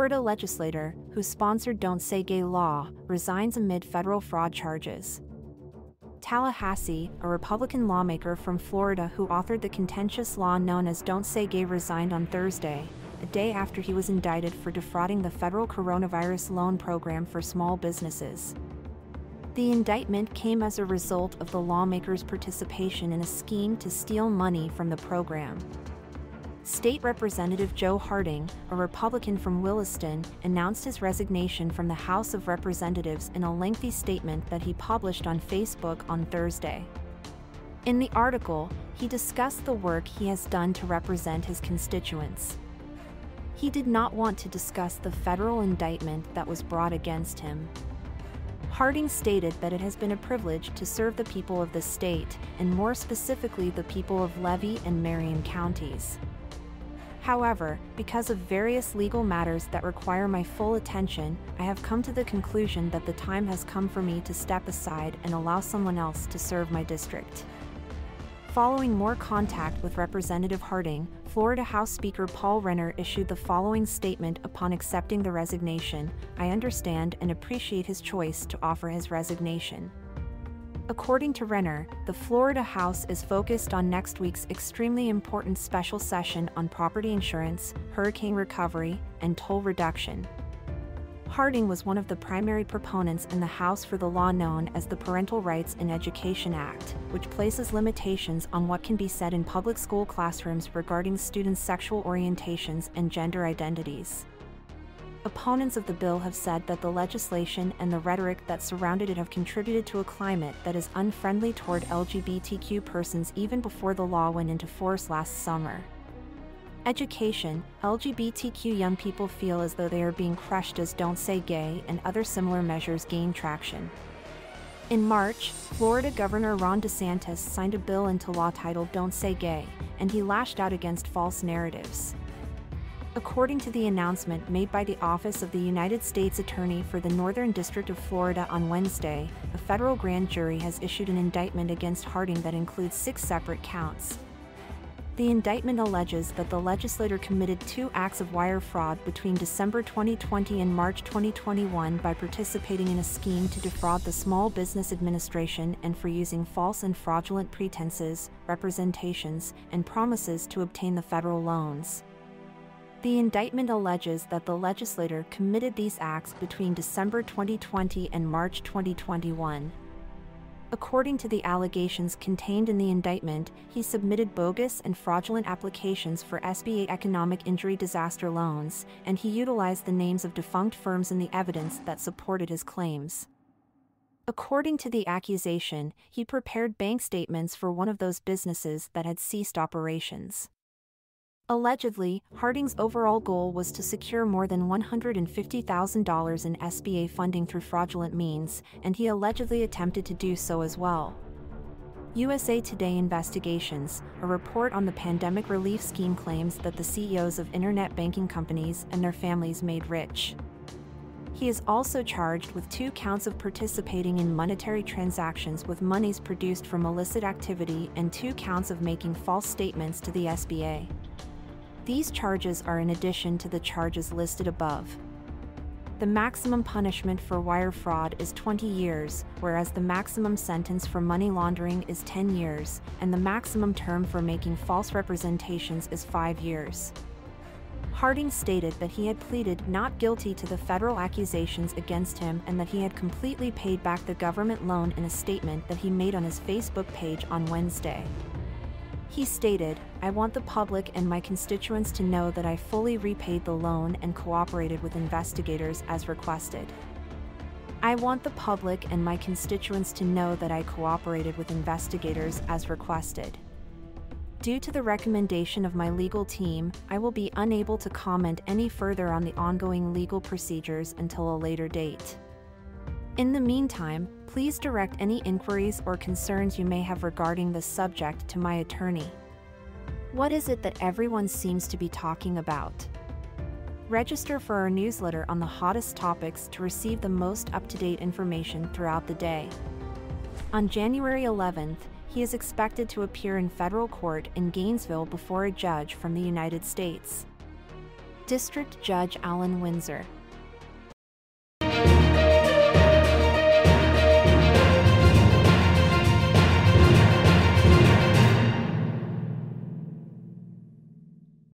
Florida legislator, who sponsored Don't Say Gay law, resigns amid federal fraud charges. Tallahassee, a Republican lawmaker from Florida who authored the contentious law known as Don't Say Gay, resigned on Thursday, a day after he was indicted for defrauding the federal coronavirus loan program for small businesses. The indictment came as a result of the lawmaker's participation in a scheme to steal money from the program. State Representative Joe Harding, a Republican from Williston, announced his resignation from the House of Representatives in a lengthy statement that he published on Facebook on Thursday. In the article, he discussed the work he has done to represent his constituents. He did not want to discuss the federal indictment that was brought against him. Harding stated that it has been a privilege to serve the people of the state, and more specifically the people of Levy and Marion counties. However, because of various legal matters that require my full attention, I have come to the conclusion that the time has come for me to step aside and allow someone else to serve my district. Following more contact with Representative Harding, Florida House Speaker Paul Renner issued the following statement upon accepting the resignation: "I understand and appreciate his choice to offer his resignation." According to Renner, the Florida House is focused on next week's extremely important special session on property insurance, hurricane recovery, and toll reduction. Harding was one of the primary proponents in the House for the law known as the Parental Rights in Education Act, which places limitations on what can be said in public school classrooms regarding students' sexual orientations and gender identities. Opponents of the bill have said that the legislation and the rhetoric that surrounded it have contributed to a climate that is unfriendly toward LGBTQ persons even before the law went into force last summer. Education: LGBTQ young people feel as though they are being crushed as Don't Say Gay and other similar measures gain traction. In March, Florida Governor Ron DeSantis signed a bill into law titled Don't Say Gay, and he lashed out against false narratives. According to the announcement made by the Office of the United States Attorney for the Northern District of Florida on Wednesday, a federal grand jury has issued an indictment against Harding that includes 6 separate counts. The indictment alleges that the legislator committed 2 acts of wire fraud between December 2020 and March 2021 by participating in a scheme to defraud the Small Business Administration and for using false and fraudulent pretenses, representations, and promises to obtain the federal loans. The indictment alleges that the legislator committed these acts between December 2020 and March 2021. According to the allegations contained in the indictment, he submitted bogus and fraudulent applications for SBA economic injury disaster loans, and he utilized the names of defunct firms in the evidence that supported his claims. According to the accusation, he prepared bank statements for one of those businesses that had ceased operations. Allegedly, Harding's overall goal was to secure more than $150,000 in SBA funding through fraudulent means, and he allegedly attempted to do so as well. USA Today Investigations, a report on the pandemic relief scheme, claims that the CEOs of internet banking companies and their families made rich. He is also charged with 2 counts of participating in monetary transactions with monies produced from illicit activity and 2 counts of making false statements to the SBA. These charges are in addition to the charges listed above. The maximum punishment for wire fraud is 20 years, whereas the maximum sentence for money laundering is 10 years, and the maximum term for making false representations is 5 years. Harding stated that he had pleaded not guilty to the federal accusations against him and that he had completely paid back the government loan in a statement that he made on his Facebook page on Wednesday. He stated, "I want the public and my constituents to know that I fully repaid the loan and cooperated with investigators as requested. I want the public and my constituents to know that I cooperated with investigators as requested. Due to the recommendation of my legal team, I will be unable to comment any further on the ongoing legal procedures until a later date. In the meantime, please direct any inquiries or concerns you may have regarding this subject to my attorney." What is it that everyone seems to be talking about? Register for our newsletter on the hottest topics to receive the most up-to-date information throughout the day. On January 11th, he is expected to appear in federal court in Gainesville before a judge from the United States. District Judge Alan Windsor.